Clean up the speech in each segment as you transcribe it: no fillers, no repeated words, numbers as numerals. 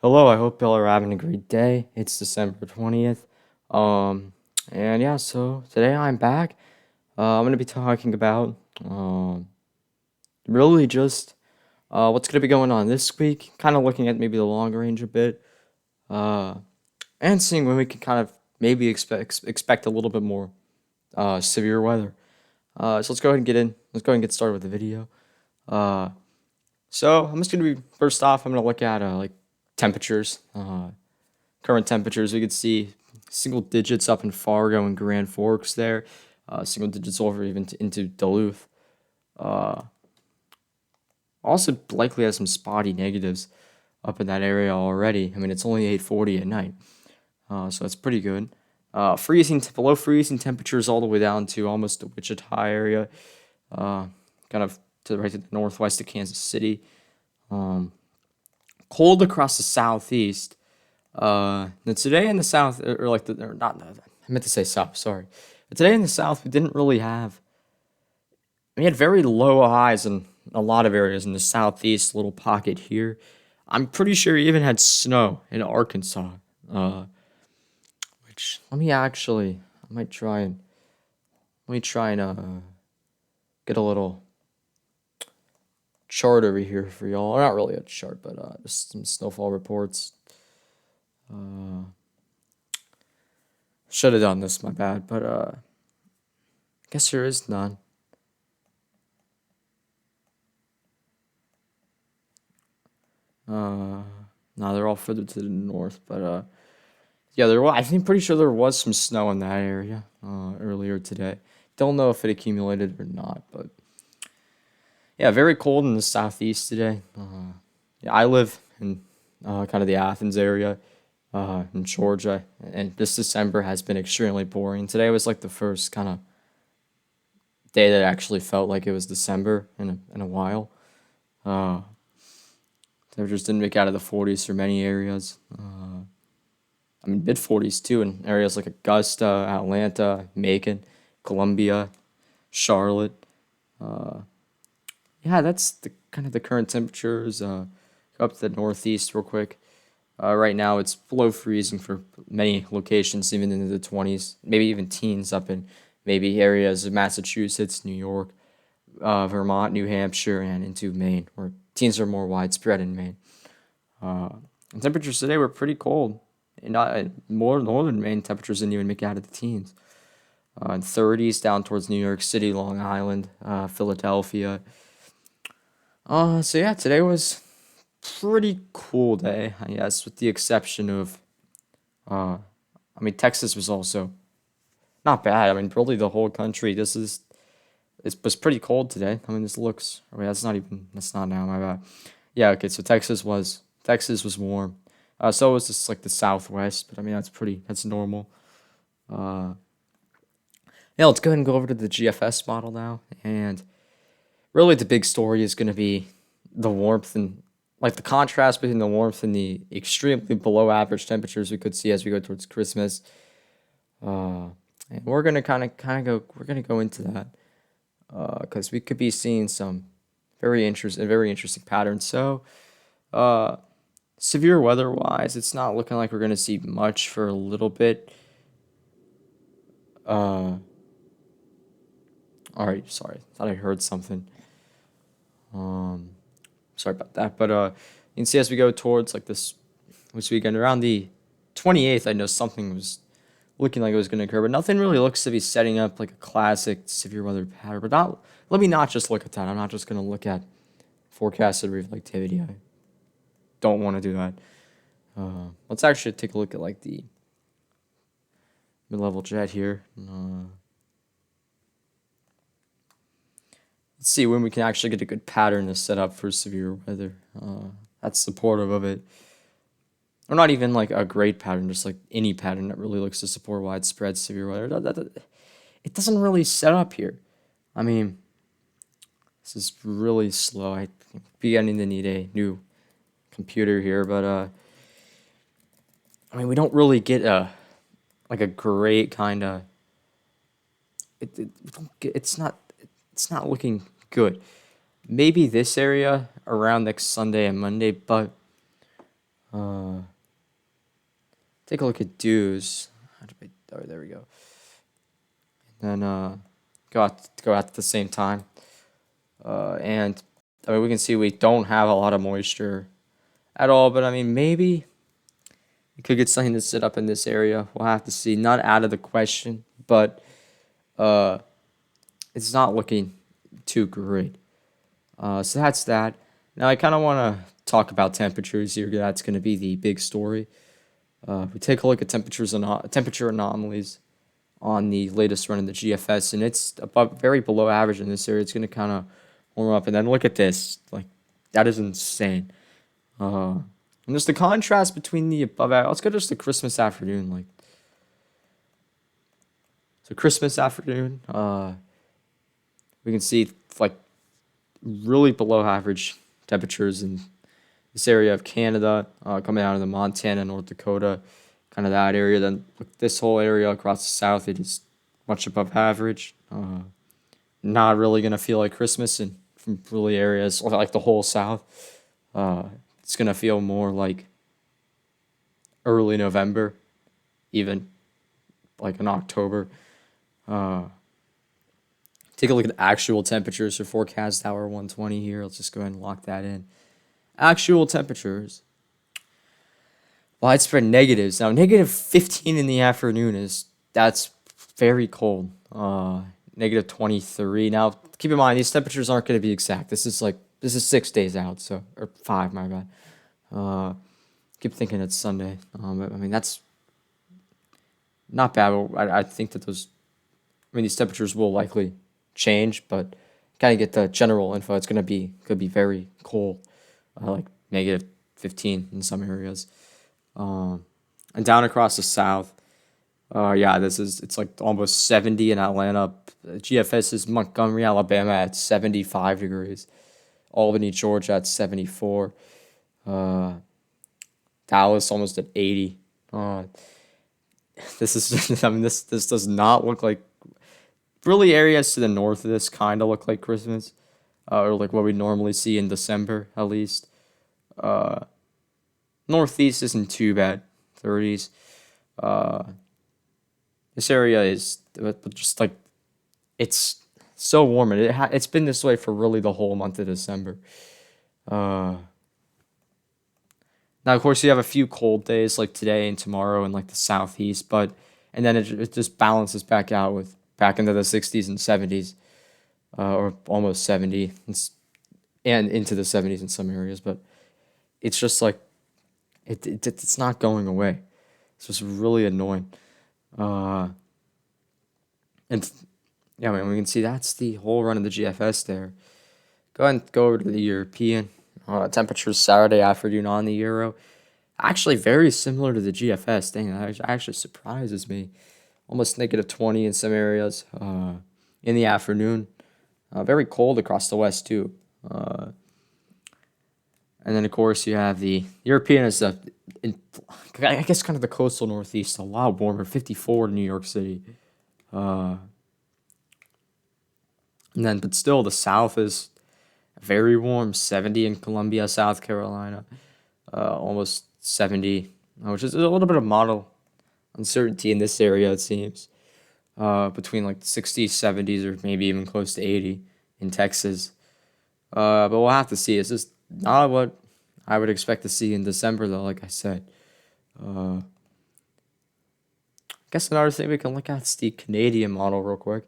Hello, I hope y'all are having a great day. It's December 20th. Um, and yeah, so today I'm back. I'm going to be talking about really just what's going to be going on this week, kind of looking at maybe the long range a bit, uh, and seeing when we can kind of maybe expect a little bit more severe weather. So let's go ahead and get in. Let's go ahead and get started with the video. Uh, so I'm just going to be, first off, I'm going to look at like temperatures. Current temperatures, we could see single digits up in Fargo and Grand Forks there, single digits over even into Duluth. Uh, Also likely has some spotty negatives up in that area already. I mean, it's only 8:40 at night, so it's pretty good. Below freezing temperatures all the way down to almost the Wichita area, uh, kind of to the right to the northwest of Kansas City. Um, Cold across the southeast. Now today in the south, or like or not, I meant to say south. Sorry, but today in the south, we didn't really have. We had very low highs in a lot of areas in the southeast, little pocket here. I'm pretty sure we even had snow in Arkansas. Uh, which I might try and get a little chart over here for y'all. Or not really a chart, but just some snowfall reports. Uh, should have done this, my bad. But I guess there is none. Uh, no, they're all further to the north, but yeah, there was. I think pretty sure there was some snow in that area earlier today. Don't know if it accumulated or not, but yeah, very cold in the southeast today. Yeah, I live in kind of the Athens area in Georgia, and this December has been extremely boring. Today was like the first kind of day that actually felt like it was December in a while. Uh, Temperatures didn't make out of the 40s for many areas. I mean, mid 40s too in areas like Augusta, Atlanta, Macon, Columbia, Charlotte. Uh, yeah, that's the kind of the current temperatures. Go up to the northeast real quick. Right now, it's below freezing for many locations, even into the 20s, maybe even teens up in maybe areas of Massachusetts, New York, Vermont, New Hampshire, and into Maine, where teens are more widespread in Maine. Uh, and temperatures today were pretty cold. And not more northern Maine temperatures didn't even make it out of the teens. 30s down towards New York City, Long Island, Philadelphia. So yeah, today was pretty cool day, I guess, with the exception of, I mean, Texas was also not bad. I mean, probably the whole country. It was pretty cold today. I mean, this looks. I mean, that's not now. My bad. Yeah, okay. So Texas was warm. So was just like the Southwest, but I mean that's normal. Uh, yeah, let's go ahead and go over to the GFS model now, and really the big story is going to be the warmth and like the contrast between the warmth and the extremely below average temperatures we could see as we go towards Christmas. Uh, and we're gonna we're gonna go into that because we could be seeing some very interesting patterns. So, uh, severe weather wise, it's not looking like we're gonna see much for a little bit. Uh, all right, sorry, thought I heard something. Um, Sorry about that, but you can see as we go towards like this weekend around the 28th, I know something was looking like it was going to occur, but nothing really looks to be setting up like a classic severe weather pattern. But not let me not just look at that. I'm not just going to look at forecasted reflectivity. I don't want to do that. Let's actually take a look at like the mid-level jet here. Let's see when we can actually get a good pattern to set up for severe weather. That's supportive of it. Or not even like a great pattern, just like any pattern that really looks to support widespread severe weather. It doesn't really set up here. I mean, this is really slow. I beginning to need a new computer here, but I mean, we don't really get a like a great kind of. We don't get, it's not looking good. Maybe this area around next Sunday and Monday, but Uh, take a look at dews. Oh, there we go. And then go out at the same time. And I mean, we can see we don't have a lot of moisture at all, but I mean, maybe we could get something to sit up in this area. We'll have to see. Not out of the question, but uh, it's not looking too great. So that's that. Now I kind of want to talk about temperatures here. That's going to be the big story. We take a look at temperature anomalies on the latest run in the GFS, and it's above, very below average in this area. It's going to kind of warm up, and then look at this. Like, that is insane. And just the contrast between the above. Let's go just to Christmas afternoon. Like, so Christmas afternoon. We can see like really below average temperatures in this area of Canada, coming out of the Montana, North Dakota, kind of that area. Then this whole area across the south, it is much above average. Not really gonna feel like Christmas, and from really areas like the whole south, it's gonna feel more like early November, even like in October. Uh, Take a look at the actual temperatures for forecast hour 120 here. Let's just go ahead and lock that in. Actual temperatures. Widespread negatives. Now, negative 15 in the afternoon that's very cold. Negative 23. Now, keep in mind, these temperatures aren't going to be exact. This is 6 days out, so, or 5, my bad. Keep thinking it's Sunday. But, I mean, that's not bad. I think that these temperatures will likely change, but kind of get the general info. It's could be very cold, like negative 15 in some areas. And down across the south, yeah, it's like almost 70 in Atlanta. GFS is Montgomery, Alabama at 75 degrees. Albany, Georgia at 74. Dallas almost at 80. This is I mean this does not look like, really, areas to the north of this kind of look like Christmas, or like what we normally see in December at least. Northeast isn't too bad, 30s. Uh, this area is just like, it's so warm, and it's been this way for really the whole month of December. Uh, Now, of course, you have a few cold days like today and tomorrow in like the southeast, but and then it just balances back out with back into the 60s and 70s, or almost 70, and into the 70s in some areas. But it's just like it's not going away. It's just really annoying. Uh, and yeah, I mean, we can see that's the whole run of the GFS there. Go ahead and go over to the European. Temperatures Saturday afternoon on the Euro. Actually, very similar to the GFS. Dang, that actually surprises me. Almost negative 20 in some areas in the afternoon. Very cold across the west, too. And then, of course, you have the European is I guess kind of the coastal northeast, a lot warmer, 54 in New York City. And then, but still, the south is very warm, 70 in Columbia, South Carolina, almost 70, which is a little bit of model uncertainty in this area, it seems. Between like 60s, 70s, or maybe even close to 80 in Texas. But we'll have to see. It's just not what I would expect to see in December, though, like I said. I guess another thing we can look at is the Canadian model, real quick.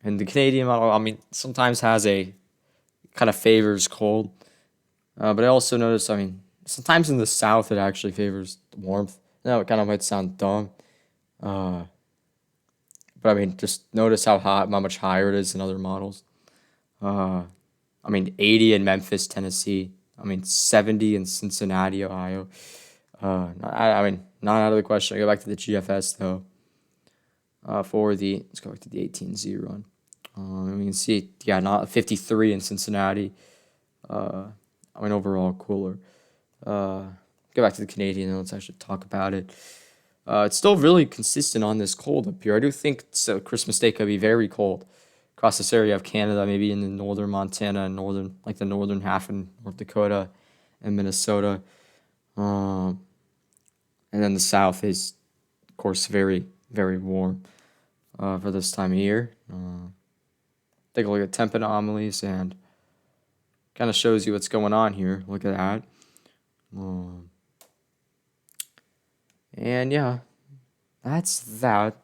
And the Canadian model, I mean, sometimes has a kind of favors cold. But I also notice, I mean, sometimes in the south it actually favors warmth. Now it kind of might sound dumb. Uh, but I mean, just notice how much higher it is than other models. Uh, I mean, 80 in Memphis, Tennessee. I mean, 70 in Cincinnati, Ohio. I mean, not out of the question. I go back to the GFS though. Let's go back to the 18Z run. And we can see, yeah, not 53 in Cincinnati. I mean, overall cooler. Go back to the Canadian and let's actually talk about it. It's still really consistent on this cold up here. I do think Christmas Day could be very cold across this area of Canada, maybe in the northern Montana and the northern half in North Dakota, and Minnesota. Um, and then the South is, of course, very, very warm for this time of year. Take a look at temp anomalies and kind of shows you what's going on here. Look at that. Um, and yeah, that's that.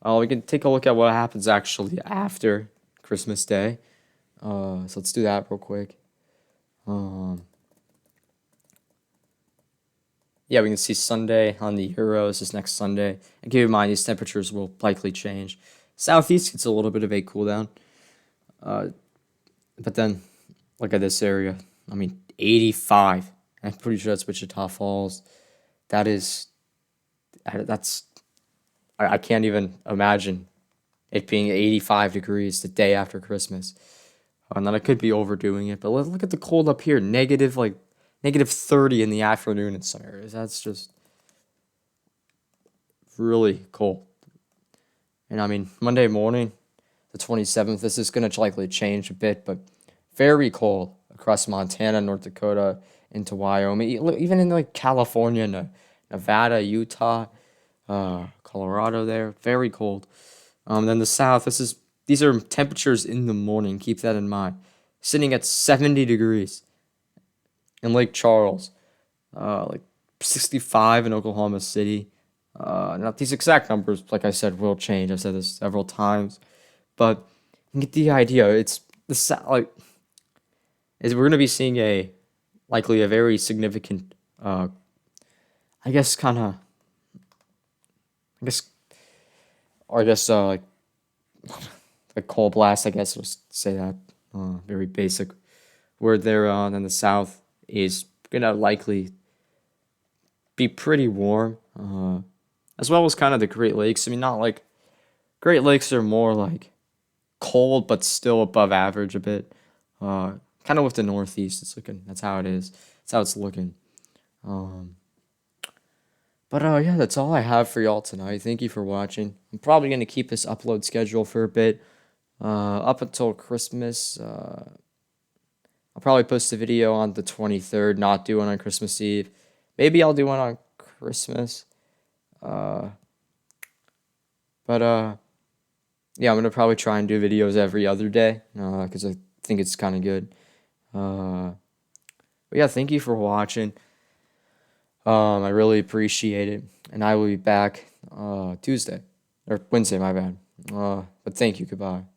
We can take a look at what happens actually after Christmas Day. So let's do that real quick. Um, yeah, we can see Sunday on the Euros this next Sunday. And keep in mind, these temperatures will likely change. Southeast gets a little bit of a cool down. But then look at this area. I mean, 85. I'm pretty sure that's Wichita Falls. That is, that's, I can't even imagine it being 85 degrees the day after Christmas. And then I could be overdoing it, but look at the cold up here. Negative 30 in the afternoon in some areas. That's just really cold. And I mean, Monday morning, the 27th, this is going to likely change a bit, but very cold across Montana, North Dakota, into Wyoming, even in like California, Nevada, Utah, Colorado there, very cold. Then the South, these are temperatures in the morning, keep that in mind. Sitting at 70 degrees in Lake Charles, like 65 in Oklahoma City. Now these exact numbers, like I said, will change. I've said this several times, but you get the idea. It's like we're gonna be seeing likely a very significant, I guess, kind of, I guess, or I guess like a cold blast. I guess let's say that very basic word there. And the South is gonna likely be pretty warm, as well as kind of the Great Lakes. I mean, not like Great Lakes are more like cold, but still above average a bit. Kind of with the Northeast, it's looking. That's how it is. That's how it's looking. Um, but yeah, that's all I have for y'all tonight. Thank you for watching. I'm probably gonna keep this upload schedule for a bit, up until Christmas. I'll probably post a video on the 23rd, not do one on Christmas Eve. Maybe I'll do one on Christmas. Uh, but yeah, I'm gonna probably try and do videos every other day, because I think it's kind of good. Uh, but yeah, thank you for watching. I really appreciate it, and I will be back Tuesday or Wednesday. My bad. But thank you. Goodbye.